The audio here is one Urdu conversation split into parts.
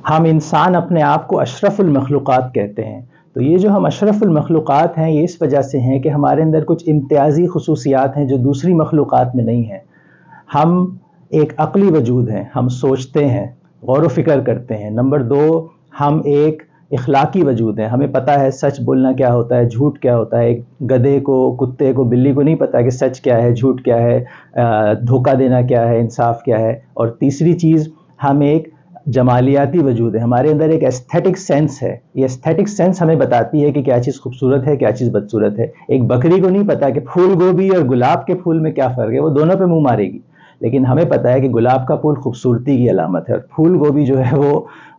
ہم انسان اپنے آپ کو اشرف المخلوقات کہتے ہیں. تو یہ جو ہم اشرف المخلوقات ہیں یہ اس وجہ سے ہیں کہ ہمارے اندر کچھ امتیازی خصوصیات ہیں جو دوسری مخلوقات میں نہیں ہیں. ہم ایک عقلی وجود ہیں، ہم سوچتے ہیں، غور و فکر کرتے ہیں. نمبر دو، ہم ایک اخلاقی وجود ہیں، ہمیں پتہ ہے سچ بولنا کیا ہوتا ہے، جھوٹ کیا ہوتا ہے. ایک گدھے کو، کتے کو، بلی کو نہیں پتہ کہ سچ کیا ہے، جھوٹ کیا ہے، دھوکہ دینا کیا ہے، انصاف کیا ہے. اور تیسری چیز، ہم ایک جمالیاتی وجود ہے، ہمارے اندر ایک ایستھیٹک سینس ہے. یہ ایستھیٹک سینس ہمیں بتاتی ہے کہ کیا چیز خوبصورت ہے، کیا چیز بدصورت ہے. ایک بکری کو نہیں پتا کہ پھول گوبھی اور گلاب کے پھول میں کیا فرق ہے، وہ دونوں پہ منہ مارے گی. لیکن ہمیں پتہ ہے کہ گلاب کا پھول خوبصورتی کی علامت ہے، اور پھول گوبھی جو ہے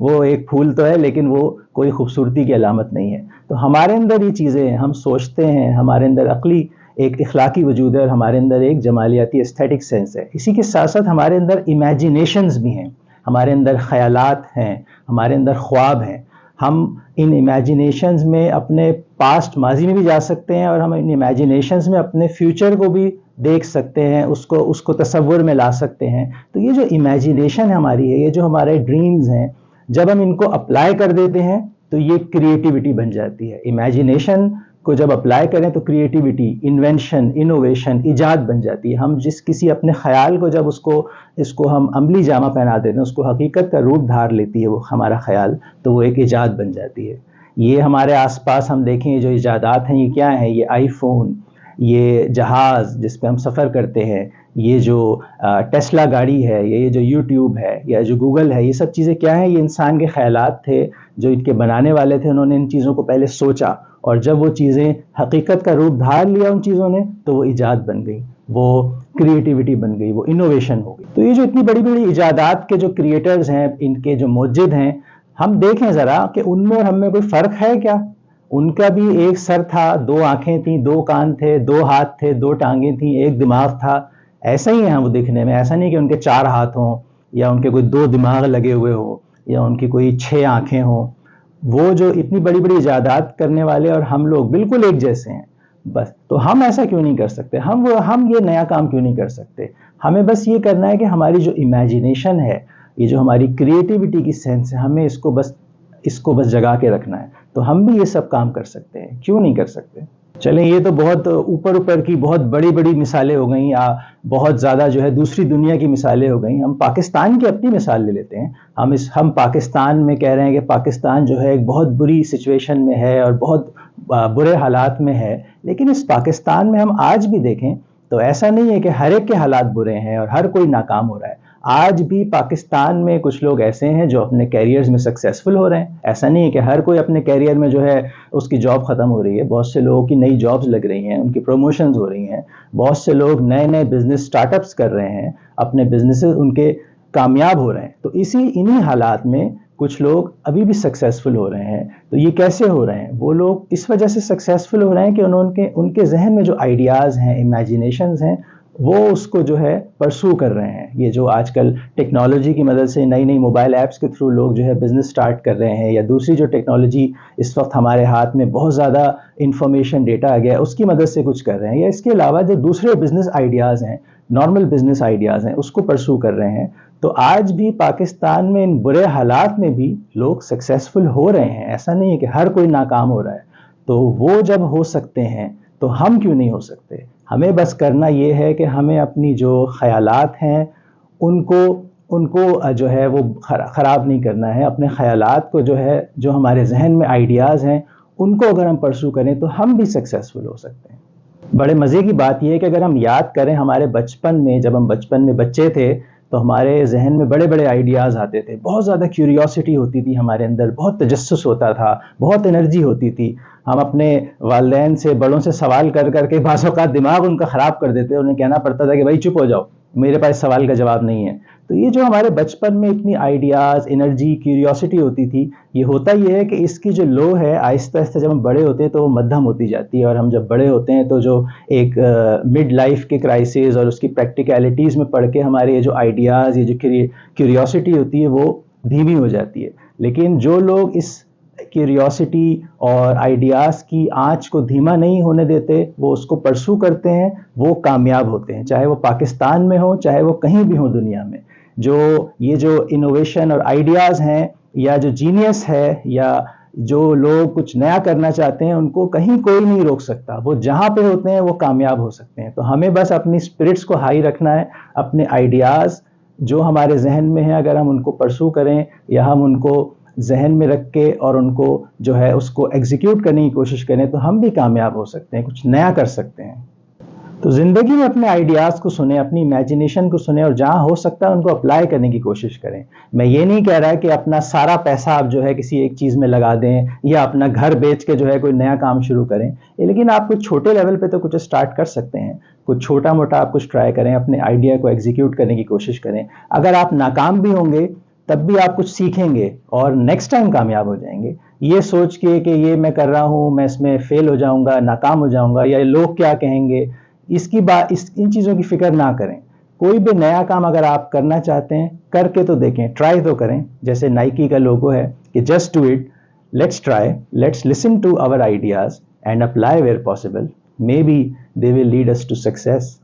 وہ ایک پھول تو ہے لیکن وہ کوئی خوبصورتی کی علامت نہیں ہے. تو ہمارے اندر یہ چیزیں ہیں، ہم سوچتے ہیں، ہمارے اندر عقلی ایک اخلاقی وجود ہے، اور ہمارے اندر ایک جمالیاتی ایستھیٹک سینس ہے. اسی کے ساتھ ساتھ ہمارے اندر امیجینیشنز بھی ہیں، ہمارے اندر خیالات ہیں، ہمارے اندر خواب ہیں. ہم ان امیجینیشنز میں اپنے پاسٹ ماضی میں بھی جا سکتے ہیں، اور ہم ان امیجینیشنز میں اپنے فیوچر کو بھی دیکھ سکتے ہیں، اس کو تصور میں لا سکتے ہیں. تو یہ جو امیجینیشن ہماری ہے، یہ جو ہمارے ڈریمز ہیں، جب ہم ان کو اپلائی کر دیتے ہیں تو یہ کریٹیوٹی بن جاتی ہے. امیجینیشن کو جب اپلائی کریں تو کریٹیوٹی، انوینشن، انوویشن، ایجاد بن جاتی ہے. ہم کسی اپنے خیال کو جب اس کو ہم عملی جامہ پہنا دیتے ہیں، اس کو حقیقت کا روپ دھار لیتی ہے وہ ہمارا خیال، تو وہ ایک ایجاد بن جاتی ہے. یہ ہمارے آس پاس ہم دیکھیں جو ایجادات ہیں یہ کیا ہیں؟ یہ آئی فون، یہ جہاز جس پہ ہم سفر کرتے ہیں، یہ جو ٹیسلا گاڑی ہے، یہ جو یوٹیوب ہے، یا جو گوگل ہے، یہ سب چیزیں کیا ہیں؟ یہ انسان کے خیالات تھے. جو ان کے بنانے والے تھے انہوں نے ان چیزوں کو پہلے سوچا، اور جب وہ چیزیں حقیقت کا روپ دھار لیا ان چیزوں نے تو وہ ایجاد بن گئی، وہ کریٹیوٹی بن گئی، وہ انوویشن ہو گئی. تو یہ جو اتنی بڑی بڑی ایجادات کے جو کریٹرز ہیں، ان کے جو موجد ہیں، ہم دیکھیں ذرا کہ ان میں اور ہم میں کوئی فرق ہے کیا؟ ان کا بھی ایک سر تھا، دو آنکھیں تھیں، دو کان تھے، دو ہاتھ تھے، دو ٹانگیں تھیں، ایک دماغ تھا. ایسا ہی ہیں وہ دکھنے میں. ایسا نہیں کہ ان کے چار ہاتھ ہوں، یا ان کے کوئی دو دماغ لگے ہوئے ہوں، یا ان کی کوئی 6 آنکھیں ہوں. وہ جو اتنی بڑی بڑی ایجادات کرنے والے اور ہم لوگ بالکل ایک جیسے ہیں. بس تو ہم ایسا کیوں نہیں کر سکتے؟ ہم یہ نیا کام کیوں نہیں کر سکتے؟ ہمیں بس یہ کرنا ہے کہ ہماری جو امیجینیشن ہے، یہ جو ہماری کریٹیوٹی کی سینس ہے، ہمیں اس کو بس جگا کے رکھنا ہے. تو ہم بھی یہ سب کام کر سکتے ہیں، کیوں نہیں کر سکتے؟ چلیں، یہ تو بہت اوپر کی بہت بڑی بڑی مثالیں ہو گئیں، یا بہت زیادہ جو ہے دوسری دنیا کی مثالیں ہو گئیں. ہم پاکستان کی اپنی مثال لے لیتے ہیں. ہم پاکستان میں کہہ رہے ہیں کہ پاکستان جو ہے ایک بہت بری سچویشن میں ہے اور بہت برے حالات میں ہے. لیکن اس پاکستان میں ہم آج بھی دیکھیں تو ایسا نہیں ہے کہ ہر ایک کے حالات برے ہیں اور ہر کوئی ناکام ہو رہا ہے. آج بھی پاکستان میں کچھ لوگ ایسے ہیں جو اپنے کیریئرز میں سکسیسفل ہو رہے ہیں. ایسا نہیں ہے کہ ہر کوئی اپنے کیریئر میں جو ہے اس کی جاب ختم ہو رہی ہے. بہت سے لوگوں کی نئی جابز لگ رہی ہیں، ان کی پروموشنز ہو رہی ہیں. بہت سے لوگ نئے بزنس سٹارٹ اپس کر رہے ہیں، اپنے بزنسز ان کے کامیاب ہو رہے ہیں. تو انہی حالات میں کچھ لوگ ابھی بھی سکسیسفل ہو رہے ہیں. تو یہ کیسے ہو رہے ہیں؟ وہ لوگ اس وجہ سے سکسیسفل ہو رہے ہیں کہ ان کے ذہن میں جو آئیڈیاز ہیں، امیجینیشنز ہیں، وہ اس کو جو ہے پرسو کر رہے ہیں. یہ جو آج کل ٹیکنالوجی کی مدد سے نئی موبائل ایپس کے تھرو لوگ جو ہے بزنس سٹارٹ کر رہے ہیں، یا دوسری جو ٹیکنالوجی اس وقت ہمارے ہاتھ میں بہت زیادہ انفارمیشن ڈیٹا آ گیا، اس کی مدد سے کچھ کر رہے ہیں، یا اس کے علاوہ جو دوسرے بزنس آئیڈیاز ہیں، نارمل بزنس آئیڈیاز ہیں، اس کو پرسو کر رہے ہیں. تو آج بھی پاکستان میں ان برے حالات میں بھی لوگ سکسیسفل ہو رہے ہیں. ایسا نہیں ہے کہ ہر کوئی ناکام ہو رہا ہے. تو وہ جب ہو سکتے ہیں تو ہم کیوں نہیں ہو سکتے؟ ہمیں بس کرنا یہ ہے کہ ہمیں اپنی جو خیالات ہیں ان کو جو ہے وہ خراب نہیں کرنا ہے. اپنے خیالات کو جو ہے، جو ہمارے ذہن میں آئیڈیاز ہیں، ان کو اگر ہم پرسو کریں تو ہم بھی سکسیسفل ہو سکتے ہیں. بڑے مزے کی بات یہ ہے کہ اگر ہم یاد کریں ہمارے بچپن میں، جب ہم بچپن میں بچے تھے تو ہمارے ذہن میں بڑے آئیڈیاز آتے تھے. بہت زیادہ کیوریوسٹی ہوتی تھی ہمارے اندر، بہت تجسس ہوتا تھا، بہت انرجی ہوتی تھی. ہم اپنے والدین سے، بڑوں سے سوال کر کے بعض اوقات دماغ ان کا خراب کر دیتے. انہیں کہنا پڑتا تھا کہ بھائی چپ ہو جاؤ، میرے پاس سوال کا جواب نہیں ہے. تو یہ جو ہمارے بچپن میں اتنی آئیڈیاز، انرجی، کیوریوسٹی ہوتی تھی، یہ ہوتا یہ ہے کہ اس کی جو لو ہے آہستہ آہستہ جب ہم بڑے ہوتے ہیں تو وہ مدھم ہوتی جاتی ہے. اور ہم جب بڑے ہوتے ہیں تو جو ایک مڈ لائف کے کرائسس اور اس کی پریکٹیکلٹیز میں پڑھ کے ہمارے یہ جو آئیڈیاز، یہ جو کیوریوسٹی ہوتی ہے وہ دھیمی ہو جاتی ہے. لیکن جو لوگ اس کیوریوسٹی اور آئیڈیاز کی آنچ کو دھیما نہیں ہونے دیتے، وہ اس کو پرسو کرتے ہیں، وہ کامیاب ہوتے ہیں. چاہے وہ پاکستان میں ہو، چاہے وہ کہیں بھی ہو دنیا میں. جو یہ جو انوویشن اور آئیڈیاز ہیں یا جو جینیس ہے یا جو لوگ کچھ نیا کرنا چاہتے ہیں ان کو کہیں کوئی نہیں روک سکتا. وہ جہاں پہ ہوتے ہیں وہ کامیاب ہو سکتے ہیں. تو ہمیں بس اپنی اسپرٹس کو ہائی رکھنا ہے. اپنے آئیڈیاز جو ہمارے ذہن میں ہیں اگر ہم ان کو پرسو کریں یا ہم ان کو ذہن میں رکھ کے اور ان کو جو ہے اس کو ایگزیکیوٹ کرنے کی کوشش کریں تو ہم بھی کامیاب ہو سکتے ہیں, کچھ نیا کر سکتے ہیں. تو زندگی میں اپنے آئیڈیاز کو سنیں, اپنی امیجنیشن کو سنیں اور جہاں ہو سکتا ہے ان کو اپلائی کرنے کی کوشش کریں. میں یہ نہیں کہہ رہا کہ اپنا سارا پیسہ آپ جو ہے کسی ایک چیز میں لگا دیں یا اپنا گھر بیچ کے جو ہے کوئی نیا کام شروع کریں, لیکن آپ کچھ چھوٹے لیول پہ تو کچھ اسٹارٹ کر سکتے ہیں. کچھ چھوٹا موٹا آپ کچھ ٹرائی کریں, اپنے آئیڈیا کو ایگزیکیوٹ کرنے کی کوشش کریں. اگر آپ ناکام بھی ہوں گے تب بھی آپ کچھ سیکھیں گے اور نیکسٹ ٹائم کامیاب ہو جائیں گے. یہ سوچ کے کہ یہ میں کر رہا ہوں, میں اس میں فیل ہو جاؤں گا, ناکام ہو جاؤں گا یا لوگ کیا کہیں گے, ان چیزوں کی فکر نہ کریں. کوئی بھی نیا کام اگر آپ کرنا چاہتے ہیں کر کے تو دیکھیں, ٹرائی تو کریں. جیسے نائکی کا لوگو ہے کہ just do it, let's try, let's listen to our ideas and apply where possible, maybe they will lead us to success.